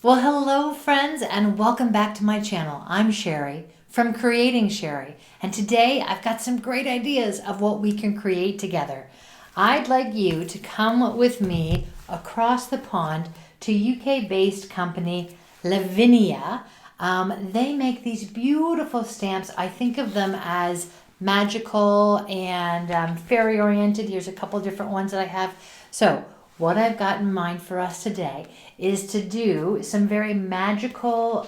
Well, hello friends and welcome back to my channel. I'm Sherry from Creating Sherry, and today I've got some great ideas of what we can create together. I'd like you to come with me across the pond to UK-based company Lavinia. They make these beautiful stamps. I think of them as magical and fairy-oriented. Here's a couple different ones that I have. So what I've got in mind for us today is to do some very magical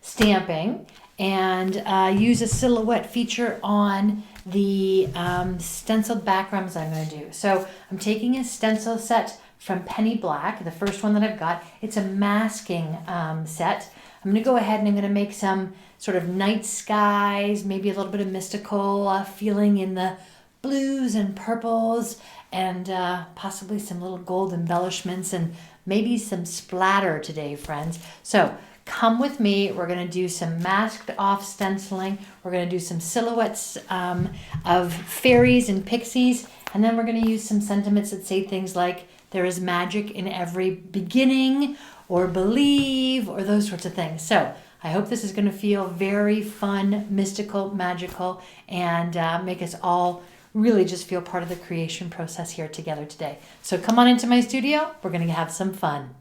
stamping and use a silhouette feature on the stenciled backgrounds I'm going to do. So I'm taking a stencil set from Penny Black, the first one that I've got. It's a masking set. I'm going to go ahead and I'm going to make some sort of night skies, maybe a little bit of mystical feeling in the blues and purples, and possibly some little gold embellishments and maybe some splatter today, friends. So come with me. We're going to do some masked off stenciling. We're going to do some silhouettes of fairies and pixies, and then we're going to use some sentiments that say things like there is magic in every beginning, or believe, or those sorts of things. So I hope this is going to feel very fun, mystical, magical, and make us all really just feel part of the creation process here together today. So come on into my studio. We're going to have some fun.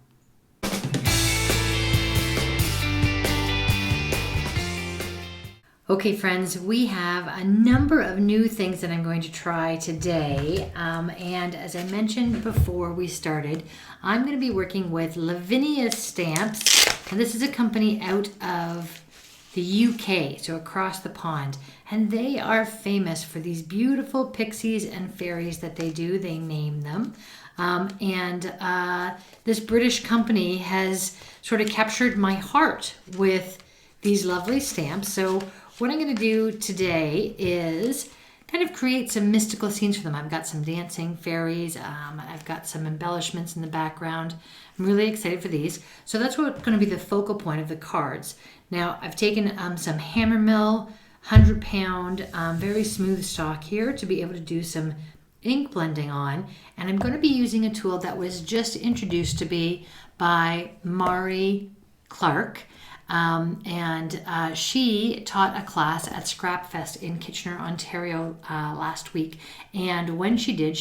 Okay, friends, we have a number of new things that I'm going to try today. And as I mentioned before we started, I'm going to be working with Lavinia Stamps. And this is a company out of the UK, so across the pond. And they are famous for these beautiful pixies and fairies that they do. They name them. This British company has sort of captured my heart with these lovely stamps. So what I'm going to do today is kind of create some mystical scenes for them. I've got some dancing fairies. I've got some embellishments in the background. I'm really excited for these. So that's what's going to be the focal point of the cards. Now, I've taken some Hammermill 100-pound very smooth stock here to be able to do some ink blending on. And I'm going to be using a tool that was just introduced to me by Mari Clarke. She taught a class at Scrapfest in Kitchener, Ontario last week. And when she did,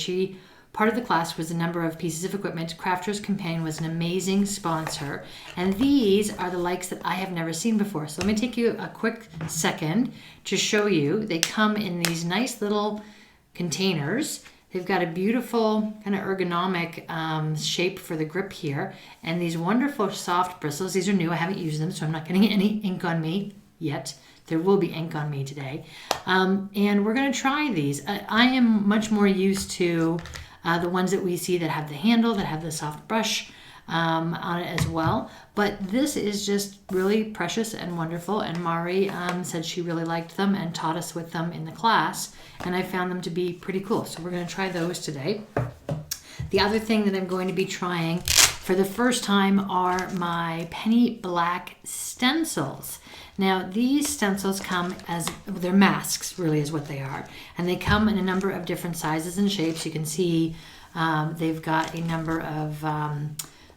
part of the class was a number of pieces of equipment. Crafter's Companion was an amazing sponsor. And these are the likes that I have never seen before. So let me take you a quick second to show you. They come in these nice little containers. They've got a beautiful kind of ergonomic shape for the grip here. And these wonderful soft bristles. These are new. I haven't used them, so I'm not getting any ink on me yet. There will be ink on me today. And we're going to try these. I am much more used to the ones that we see that have the handle, that have the soft brush on it as well. But this is just really precious and wonderful. And Mari said she really liked them and taught us with them in the class. And I found them to be pretty cool. So we're going to try those today. The other thing that I'm going to be trying for the first time are my Penny Black stencils. Now, these stencils come as, they're masks, really is what they are. And they come in a number of different sizes and shapes. You can see they've got a number of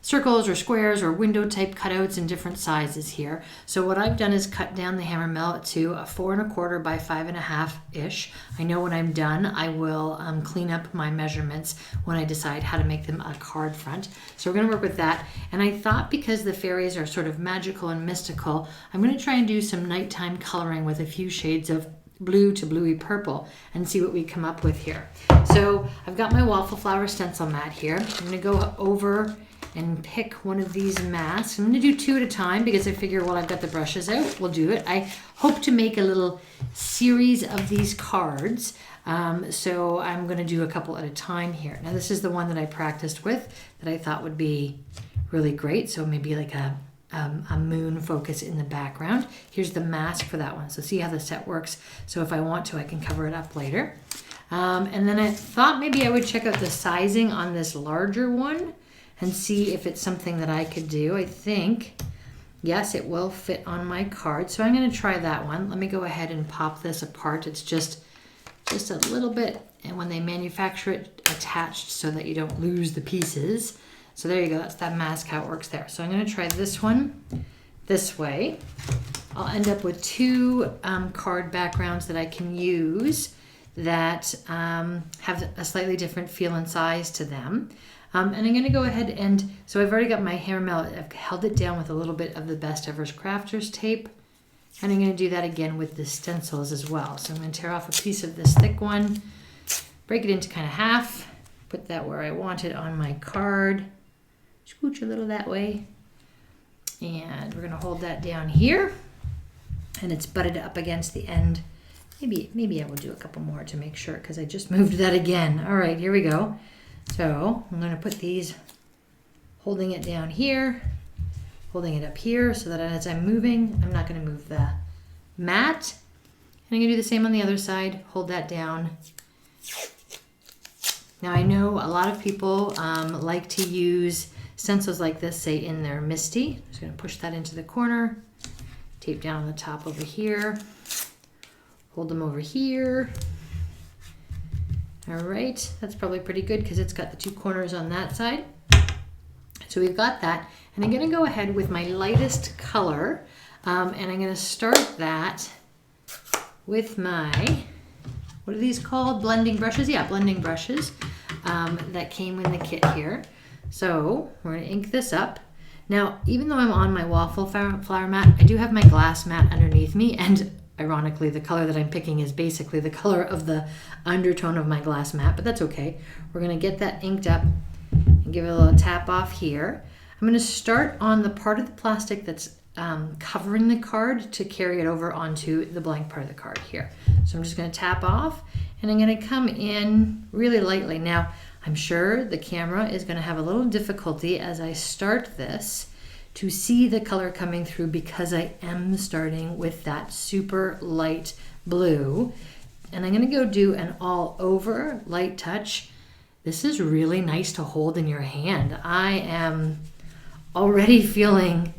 circles or squares or window type cutouts in different sizes here. So what I've done is cut down the Hammermill to a 4 1/4 by 5.5-ish. I know when I'm done, I will clean up my measurements when I decide how to make them a card front. So we're going to work with that. And I thought because the fairies are sort of magical and mystical, I'm going to try and do some nighttime coloring with a few shades of blue to bluey purple and see what we come up with here. So I've got my waffle flower stencil mat here. I'm going to go over and pick one of these masks. I'm going to do 2 at a time because I figure while I've got the brushes out, we'll do it. I hope to make a little series of these cards. So I'm going to do a couple at a time here. Now this is the one that I practiced with that I thought would be really great. So maybe like a moon focus in the background. Here's the mask for that one. So see how the set works. So if I want to, I can cover it up later. And then I thought maybe I would check out the sizing on this larger one and see if it's something that I could do. I think, yes, it will fit on my card. So I'm going to try that one. Let me go ahead and pop this apart. It's just a little bit, and when they manufacture it, attached so that you don't lose the pieces. So there you go. That's that mask, how it works there. So I'm going to try this one this way. I'll end up with two card backgrounds that I can use that have a slightly different feel and size to them. And I'm going to go ahead and, so I've already got my hammer mallet. I've held it down with a little bit of the Best Evers Crafters tape. And I'm going to do that again with the stencils as well. So I'm going to tear off a piece of this thick one, break it into kind of half, put that where I want it on my card, scooch a little that way. And we're going to hold that down here. And it's butted up against the end. Maybe I will do a couple more to make sure because I just moved that again. All right, here we go. So I'm going to put these, holding it down here, holding it up here so that as I'm moving, I'm not going to move the mat. And I'm going to do the same on the other side, hold that down. Now I know a lot of people like to use stencils like this, say in their Misty. I'm just going to push that into the corner, tape down on the top over here, hold them over here. All right, that's probably pretty good because it's got the two corners on that side. So we've got that. And I'm going to go ahead with my lightest color. And I'm going to start that with my, what are these called? Blending brushes? Yeah, blending brushes that came in the kit here. So we're going to ink this up. Now, even though I'm on my waffle flower mat, I do have my glass mat underneath me. And ironically, the color that I'm picking is basically the color of the undertone of my glass mat, but that's okay. We're going to get that inked up and give it a little tap off here. I'm going to start on the part of the plastic that's covering the card to carry it over onto the blank part of the card here. So I'm just going to tap off and I'm going to come in really lightly. Now, I'm sure the camera is going to have a little difficulty as I start this to see the color coming through because I am starting with that super light blue. And I'm going to go do an all over light touch. This is really nice to hold in your hand. I am already feeling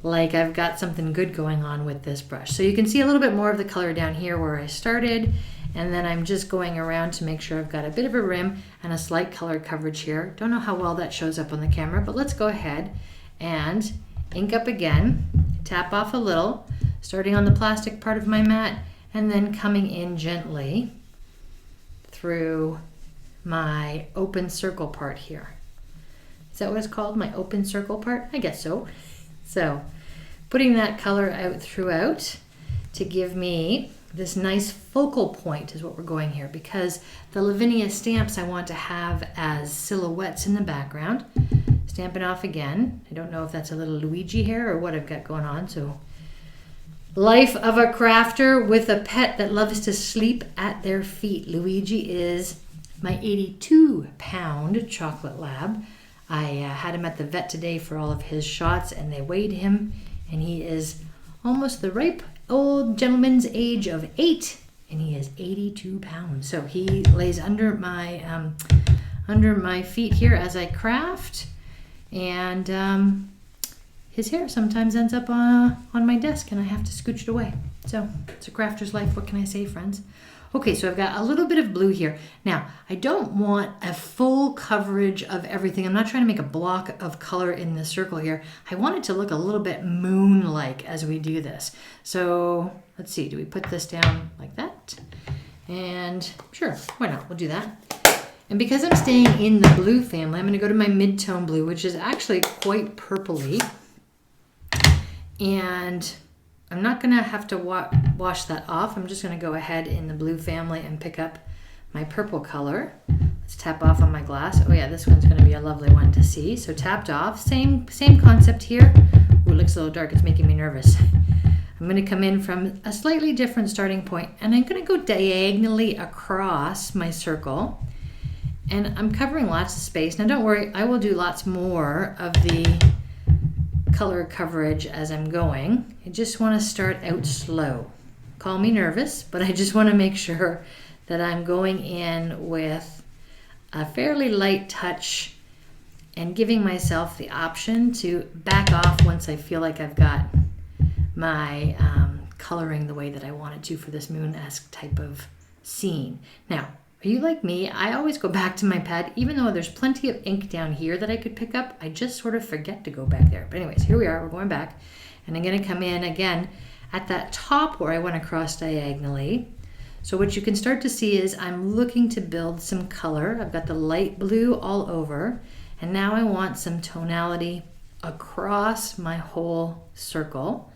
like I've got something good going on with this brush. So you can see a little bit more of the color down here where I started. And then I'm just going around to make sure I've got a bit of a rim and a slight color coverage here. Don't know how well that shows up on the camera, but let's go ahead and ink up again, tap off a little, starting on the plastic part of my mat, and then coming in gently through my open circle part here. Is that what it's called, my open circle part? I guess so. So putting that color out throughout to give me this nice focal point is what we're going here, because the Lavinia Stamps I want to have as silhouettes in the background. Stamping off again. I don't know if that's a little Luigi hair or what I've got going on. So, life of a crafter with a pet that loves to sleep at their feet. Luigi is my 82-pound chocolate lab. I had him at the vet today for all of his shots, and they weighed him, and he is almost the ripe old gentleman's age of 8, and he is 82 pounds. So he lays under my feet here as I craft. And his hair sometimes ends up on my desk and I have to scooch it away. So it's a crafter's life. What can I say, friends? Okay, so I've got a little bit of blue here. Now, I don't want a full coverage of everything. I'm not trying to make a block of color in the circle here. I want it to look a little bit moon-like as we do this. So let's see, do we put this down like that? And sure, why not? We'll do that. And because I'm staying in the blue family, I'm going to go to my mid-tone blue, which is actually quite purpley. And I'm not going to have to wash that off. I'm just going to go ahead in the blue family and pick up my purple color. Let's tap off on my glass. Oh yeah, this one's going to be a lovely one to see. So tapped off. Same concept here. Ooh, it looks a little dark. It's making me nervous. I'm going to come in from a slightly different starting point, and I'm going to go diagonally across my circle. And I'm covering lots of space. Now don't worry, I will do lots more of the color coverage as I'm going. I just want to start out slow. Call me nervous, but I just want to make sure that I'm going in with a fairly light touch and giving myself the option to back off once I feel like I've got my coloring the way that I want it to for this moon-esque type of scene. Now, Are you like me? I always go back to my pad, even though there's plenty of ink down here that I could pick up. I just sort of forget to go back there. But anyways, here we are. We're going back. And I'm going to come in again at that top where I went across diagonally. So what you can start to see is I'm looking to build some color. I've got the light blue all over. And now I want some tonality across my whole circle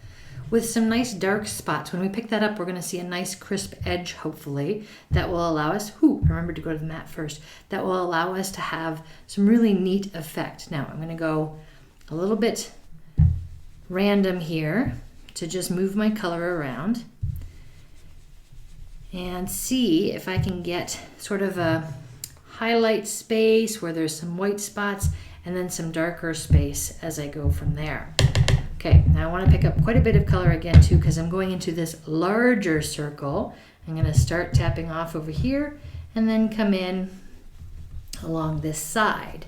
with some nice dark spots. When we pick that up, we're going to see a nice crisp edge, hopefully, that will allow us, remember to go to the mat first, that will allow us to have some really neat effect. Now, I'm going to go a little bit random here to just move my color around and see if I can get sort of a highlight space where there's some white spots and then some darker space as I go from there. Okay, now I want to pick up quite a bit of color again too because I'm going into this larger circle. I'm going to start tapping off over here and then come in along this side.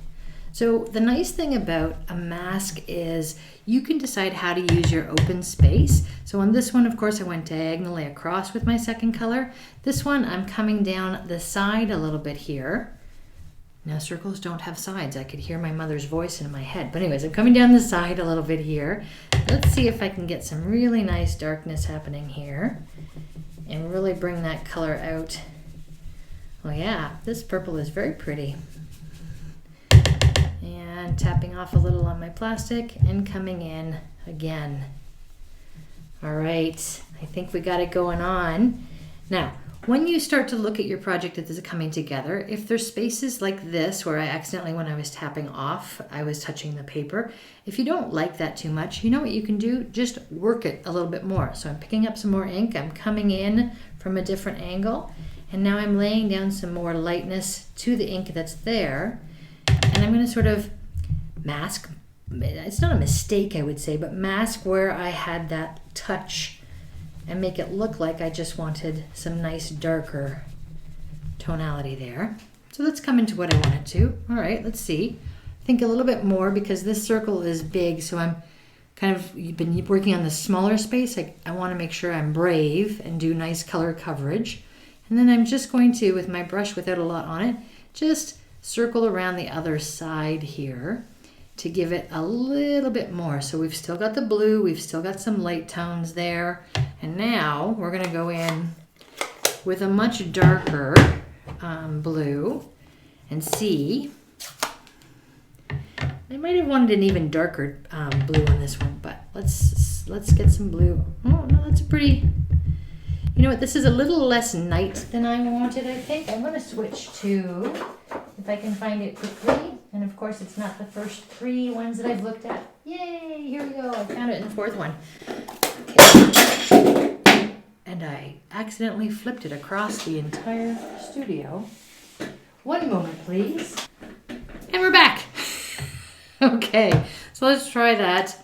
So the nice thing about a mask is you can decide how to use your open space. So on this one, of course, I went diagonally across with my second color. This one, I'm coming down the side a little bit here. Now circles don't have sides. I could hear my mother's voice in my head. But anyways, I'm coming down the side a little bit here. Let's see if I can get some really nice darkness happening here and really bring that color out. Oh yeah, this purple is very pretty. And tapping off a little on my plastic and coming in again. All right, I think we got it going on. Now, when you start to look at your project that is coming together, if there's spaces like this where I accidentally, when I was tapping off, I was touching the paper, if you don't like that too much, you know what you can do? Just work it a little bit more. So I'm picking up some more ink, I'm coming in from a different angle, and now I'm laying down some more lightness to the ink that's there, and I'm going to sort of mask, it's not a mistake I would say, but mask where I had that touch and make it look like I just wanted some nice darker tonality there. So let's come into what I wanted to. All right, let's see. Think a little bit more because this circle is big, so I'm kind of been working on the smaller space. I want to make sure I'm brave and do nice color coverage. And then I'm just going to, with my brush without a lot on it, just circle around the other side here to give it a little bit more. So we've still got the blue, we've still got some light tones there, and now we're gonna go in with a much darker blue and see. I might have wanted an even darker blue on this one, but let's get some blue. Oh no, that's a pretty, you know what, this is a little less night than I wanted, I think. I'm gonna switch to, if I can find it quickly. And of course, it's not the first 3 ones that I've looked at. Yay, here we go. I found it in the 4th one. Okay. And I accidentally flipped it across the entire studio. One moment, please. And we're back. Okay, so let's try that.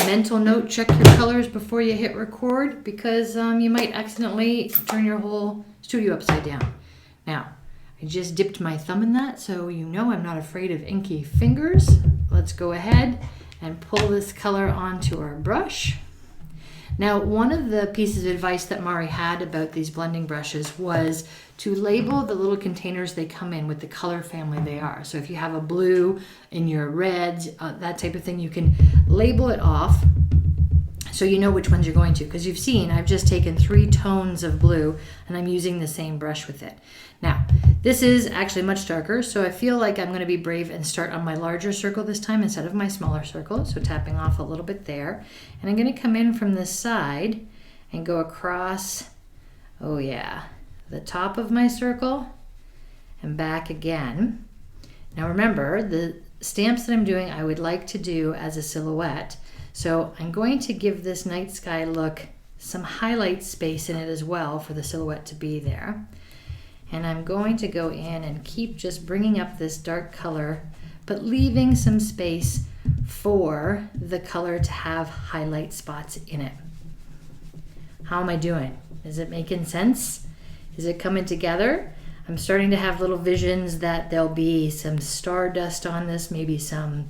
Mental note, check your colors before you hit record because you might accidentally turn your whole studio upside down. Now, I just dipped my thumb in that, so you know I'm not afraid of inky fingers. Let's go ahead and pull this color onto our brush. Now, one of the pieces of advice that Mari had about these blending brushes was to label the little containers they come in with the color family they are. So if you have a blue in your reds, that type of thing, you can label it off so you know which ones you're going to. Because you've seen, I've just taken 3 tones of blue and I'm using the same brush with it. Now, this is actually much darker, so I feel like I'm going to be brave and start on my larger circle this time instead of my smaller circle. So tapping off a little bit there. And I'm going to come in from this side and go across, oh yeah, the top of my circle and back again. Now remember, the stamps that I'm doing, I would like to do as a silhouette. So I'm going to give this night sky look some highlight space in it as well for the silhouette to be there. And I'm going to go in and keep just bringing up this dark color, but leaving some space for the color to have highlight spots in it. How am I doing? Is it making sense? Is it coming together? I'm starting to have little visions that there'll be some stardust on this, maybe some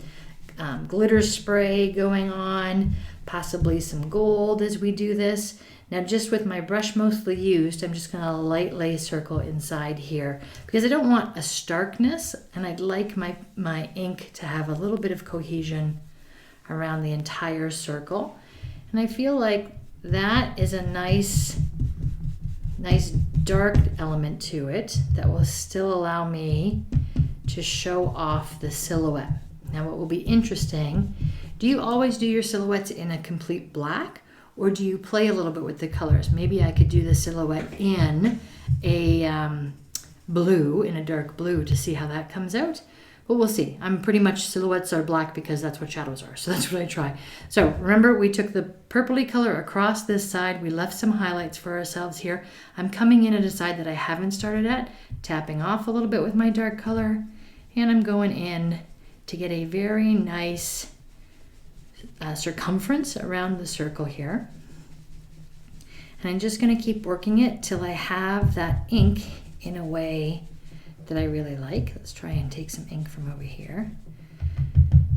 glitter spray going on, possibly some gold as we do this. Now just with my brush mostly used, I'm just going to lightly circle inside here because I don't want a starkness, and I'd like my ink to have a little bit of cohesion around the entire circle. And I feel like that is a nice dark element to it that will still allow me to show off the silhouette. Now what will be interesting, do you always do your silhouettes in a complete black, or do you play a little bit with the colors? Maybe I could do the silhouette in a blue, in a dark blue, to see how that comes out. But we'll see. I'm pretty much silhouettes are black because that's what shadows are. So that's what I try. So remember, we took the purpley color across this side. We left some highlights for ourselves here. I'm coming in at a side that I haven't started at, tapping off a little bit with my dark color. And I'm going in to get a very nice circumference around the circle here. And I'm just going to keep working it till I have that ink in a way that I really like. Let's try and take some ink from over here.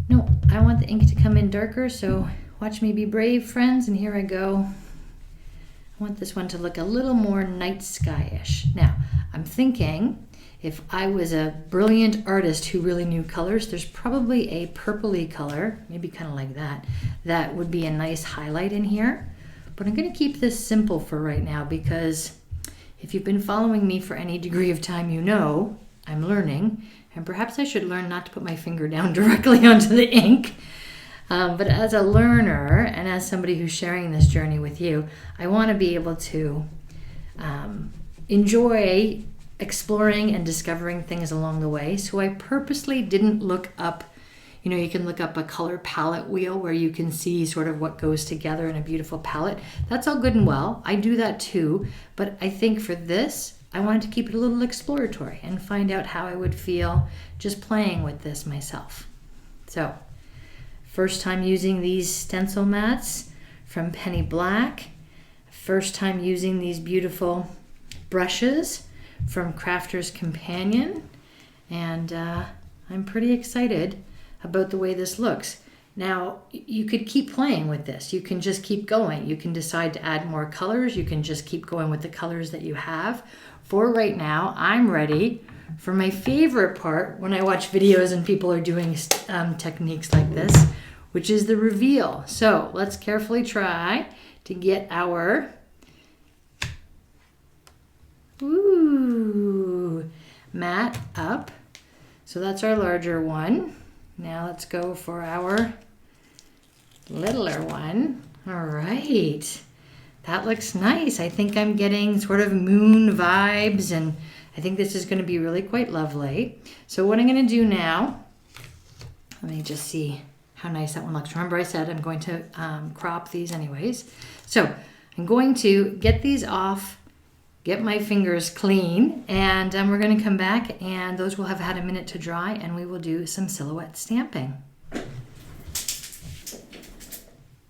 No, I want the ink to come in darker, so watch me be brave, friends, and here I go. I want this one to look a little more night sky-ish. Now, I'm thinking if I was a brilliant artist who really knew colors, there's probably a purpley color, maybe kind of like that, that would be a nice highlight in here. But I'm going to keep this simple for right now because if you've been following me for any degree of time, you know I'm learning, and perhaps I should learn not to put my finger down directly onto the ink. But as a learner and as somebody who's sharing this journey with you, I want to be able to enjoy exploring and discovering things along the way. So I purposely didn't look up, you can look up a color palette wheel where you can see sort of what goes together in a beautiful palette. That's all good and well. I do that too. But I think for this, I wanted to keep it a little exploratory and find out how I would feel just playing with this myself. So, first time using these stencil mats from Penny Black. First time using these beautiful brushes from Crafter's Companion. And I'm pretty excited about the way this looks. Now, you could keep playing with this. You can just keep going. You can decide to add more colors. You can just keep going with the colors that you have. For right now, I'm ready for my favorite part when I watch videos and people are doing techniques like this, which is the reveal. So let's carefully try to get our mat up. So that's our larger one. Now let's go for our littler one. All right, that looks nice. I think I'm getting sort of moon vibes, and I think this is going to be really quite lovely. So what I'm going to do now, let me just see how nice that one looks. Remember I said I'm going to crop these anyways. So I'm going to get these off, get my fingers clean, and we're going to come back and those will have had a minute to dry, and we will do some silhouette stamping.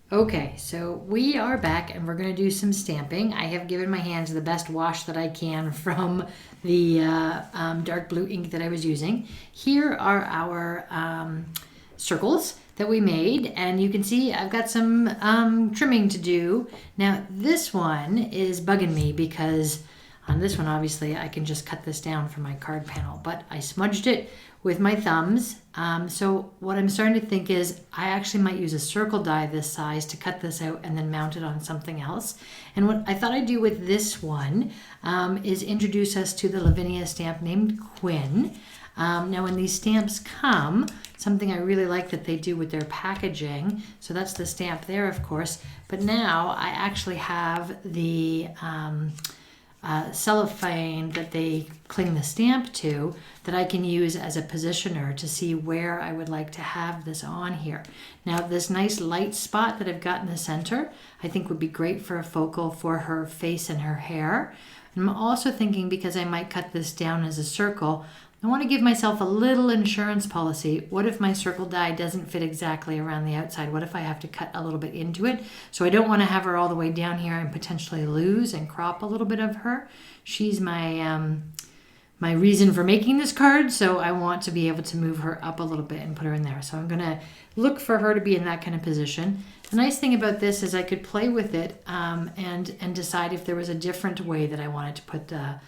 Okay, so we are back and we're going to do some stamping. I have given my hands the best wash that I can from the dark blue ink that I was using. Here are our circles that we made, and you can see I've got some trimming to do. Now this one is bugging me because on this one obviously I can just cut this down from my card panel, but I smudged it with my thumbs. So what I'm starting to think is I actually might use a circle die this size to cut this out and then mount it on something else. And what I thought I'd do with this one is introduce us to the Lavinia stamp named Quinn. Now when these stamps come, something I really like that they do with their packaging, so that's the stamp there of course, but now I actually have the cellophane that they cling the stamp to that I can use as a positioner to see where I would like to have this on here. Now this nice light spot that I've got in the center I think would be great for a focal for her face and her hair. And I'm also thinking, because I might cut this down as a circle, I want to give myself a little insurance policy. What if my circle die doesn't fit exactly around the outside? What if I have to cut a little bit into it? So I don't want to have her all the way down here and potentially lose and crop a little bit of her. She's my my reason for making this card, so I want to be able to move her up a little bit and put her in there. So I'm going to look for her to be in that kind of position. The nice thing about this is I could play with it and decide if there was a different way that I wanted to put the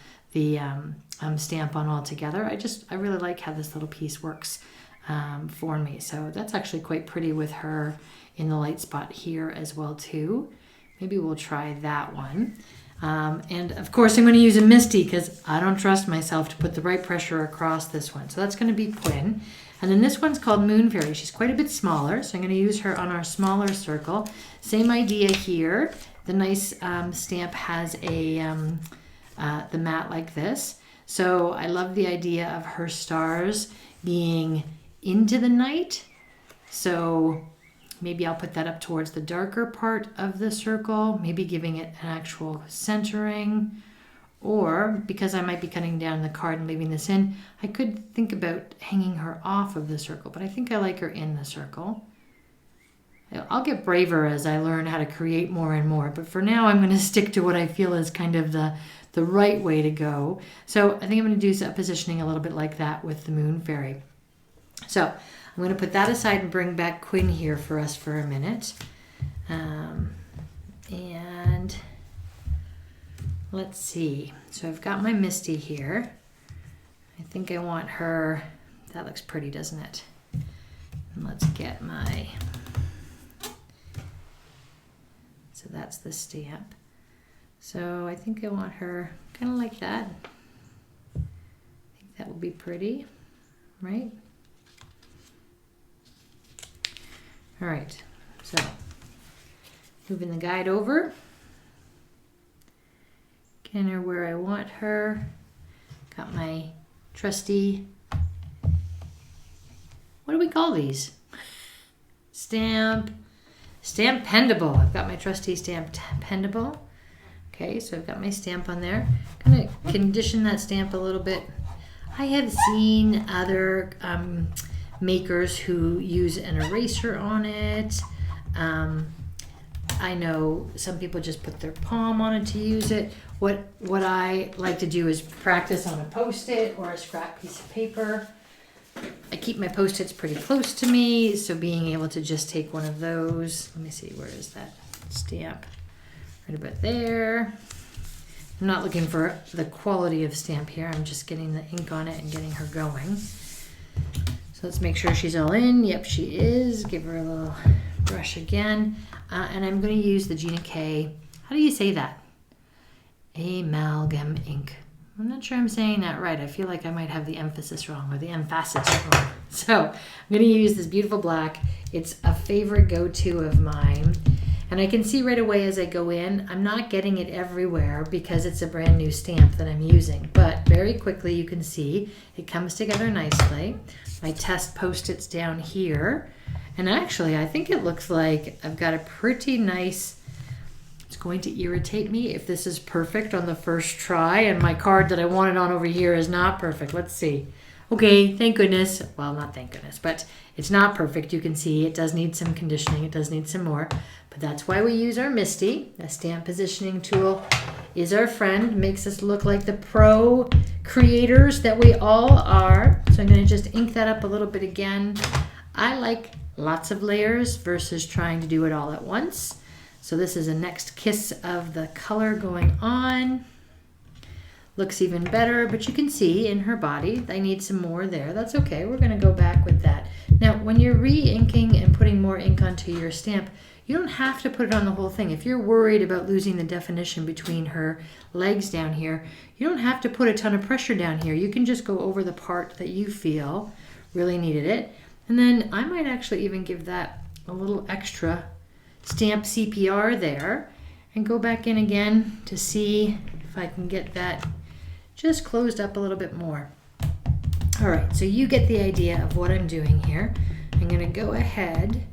stamp on all together. I really like how this little piece works for me. So that's actually quite pretty with her in the light spot here as well too. Maybe we'll try that one. And of course I'm going to use a Misty because I don't trust myself to put the right pressure across this one. So that's going to be Quinn. And then this one's called Moon Fairy. She's quite a bit smaller, so I'm going to use her on our smaller circle. Same idea here. The nice stamp has a the mat like this. So I love the idea of her stars being into the night. So maybe I'll put that up towards the darker part of the circle, maybe giving it an actual centering. Or, because I might be cutting down the card and leaving this in, I could think about hanging her off of the circle, but I think I like her in the circle. I'll get braver as I learn how to create more and more, but for now I'm going to stick to what I feel is kind of the right way to go. So I think I'm going to do a positioning a little bit like that with the Moon Fairy. So I'm going to put that aside and bring back Quinn here for us for a minute. And let's see. So I've got my Misty here. I think I want her, that looks pretty, doesn't it? And let's get my, so that's the stamp. So I think I want her kind of like that. I think that will be pretty, right? All right, so moving the guide over. Getting her where I want her. Got my trusty, what do we call these? Stamp pendable. I've got my trusty stamp pendable. Okay, so I've got my stamp on there. I'm gonna condition that stamp a little bit. I have seen other makers who use an eraser on it. I know some people just put their palm on it to use it. What I like to do is practice on a Post-it or a scrap piece of paper. I keep my Post-its pretty close to me, so being able to just take one of those. Let me see, where is that stamp? Right about there. I'm not looking for the quality of stamp here. I'm just getting the ink on it and getting her going. So let's make sure she's all in. Yep, she is. Give her a little brush again. And I'm going to use the Gina K. How do you say that? Amalgam ink. I'm not sure I'm saying that right. I feel like I might have the emphasis wrong or the emphasis wrong. So I'm going to use this beautiful black. It's a favorite go-to of mine. And I can see right away as I go in, I'm not getting it everywhere because it's a brand new stamp that I'm using. But very quickly you can see it comes together nicely. My test Post-its down here. And actually, I think it looks like I've got a pretty nice, it's going to irritate me if this is perfect on the first try and my card that I wanted on over here is not perfect. Let's see. Okay, thank goodness. Well, not thank goodness, but it's not perfect. You can see it does need some conditioning. It does need some more, but that's why we use our Misty. A stamp positioning tool is our friend, makes us look like the pro creators that we all are. So I'm going to just ink that up a little bit again. I like lots of layers versus trying to do it all at once. So this is a next kiss of the color going on. Looks even better, but you can see in her body, I need some more there. That's okay, we're gonna go back with that. Now, when you're re-inking and putting more ink onto your stamp, you don't have to put it on the whole thing. If you're worried about losing the definition between her legs down here, you don't have to put a ton of pressure down here. You can just go over the part that you feel really needed it. And then I might actually even give that a little extra stamp CPR there and go back in again to see if I can get that just closed up a little bit more. All right, so you get the idea of what I'm doing here. I'm gonna go ahead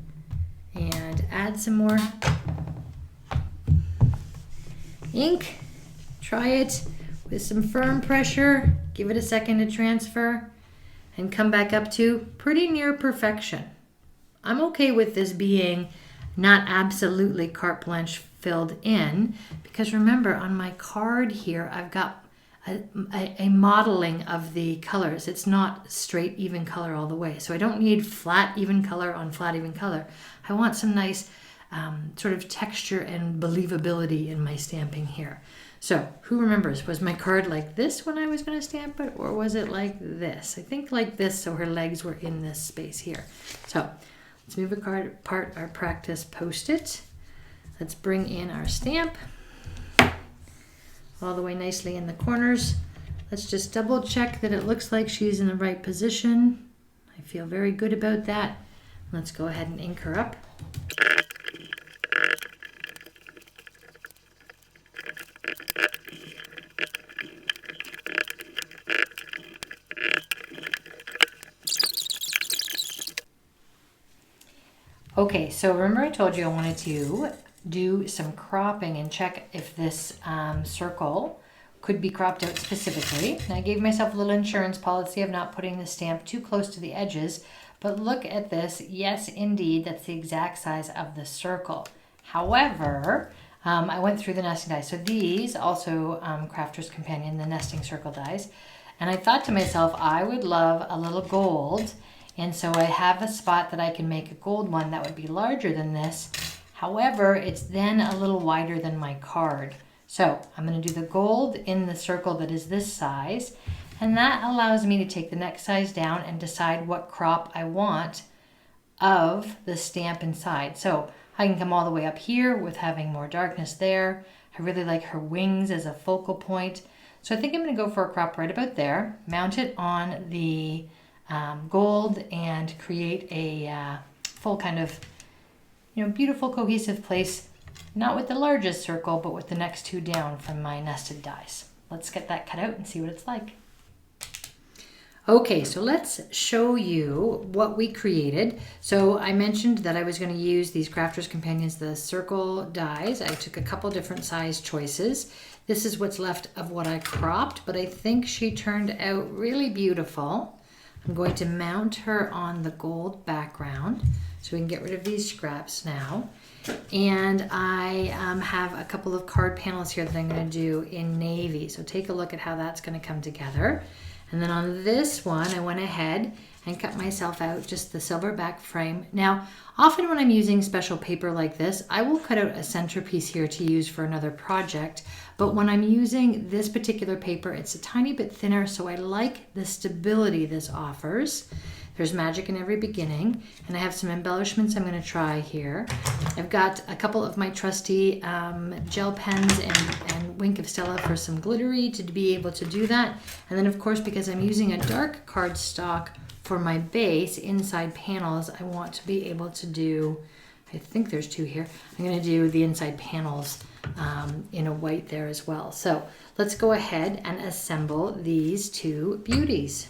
and add some more ink. Try it with some firm pressure. Give it a second to transfer and come back up to pretty near perfection. I'm okay with this being not absolutely carte blanche filled in, because remember on my card here, I've got a modeling of the colors. It's not straight, even color all the way. So I don't need flat, even color on flat, even color. I want some nice sort of texture and believability in my stamping here. So who remembers, was my card like this when I was going to stamp it, or was it like this? I think like this, so her legs were in this space here. So let's move a card apart, our practice Post-it. Let's bring in our stamp all the way nicely in the corners. Let's just double check that it looks like she's in the right position. I feel very good about that. Let's go ahead and ink her up. Okay, so remember I told you I wanted to do some cropping and check if this circle could be cropped out specifically. And I gave myself a little insurance policy of not putting the stamp too close to the edges, but look at this. Yes, indeed, that's the exact size of the circle. However, I went through the nesting dies. So these also Crafter's Companion, the nesting circle dies. And I thought to myself, I would love a little gold. And so I have a spot that I can make a gold one that would be larger than this. However, it's then a little wider than my card. So I'm going to do the gold in the circle that is this size. And that allows me to take the next size down and decide what crop I want of the stamp inside. So I can come all the way up here with having more darkness there. I really like her wings as a focal point. So I think I'm going to go for a crop right about there, mount it on the gold, and create a full kind of, beautiful cohesive place, not with the largest circle, but with the next two down from my nested dies. Let's get that cut out and see what it's like. Okay, so let's show you what we created. So I mentioned that I was going to use these Crafter's Companions, the circle dies. I took a couple different size choices. This is what's left of what I cropped, but I think she turned out really beautiful. I'm going to mount her on the gold background so we can get rid of these scraps now. And I have a couple of card panels here that I'm going to do in navy. So take a look at how that's going to come together. And then on this one, I went ahead and cut myself out just the silver back frame. Now, often when I'm using special paper like this, I will cut out a centerpiece here to use for another project. But when I'm using this particular paper, it's a tiny bit thinner, so I like the stability this offers. There's magic in every beginning, and I have some embellishments I'm going to try here. I've got a couple of my trusty gel pens and Wink of Stella for some glittery to be able to do that. And then, of course, because I'm using a dark cardstock for my base inside panels, I want to be able to do, I think there's two here. I'm going to do the inside panels in a white there as well. So let's go ahead and assemble these two beauties.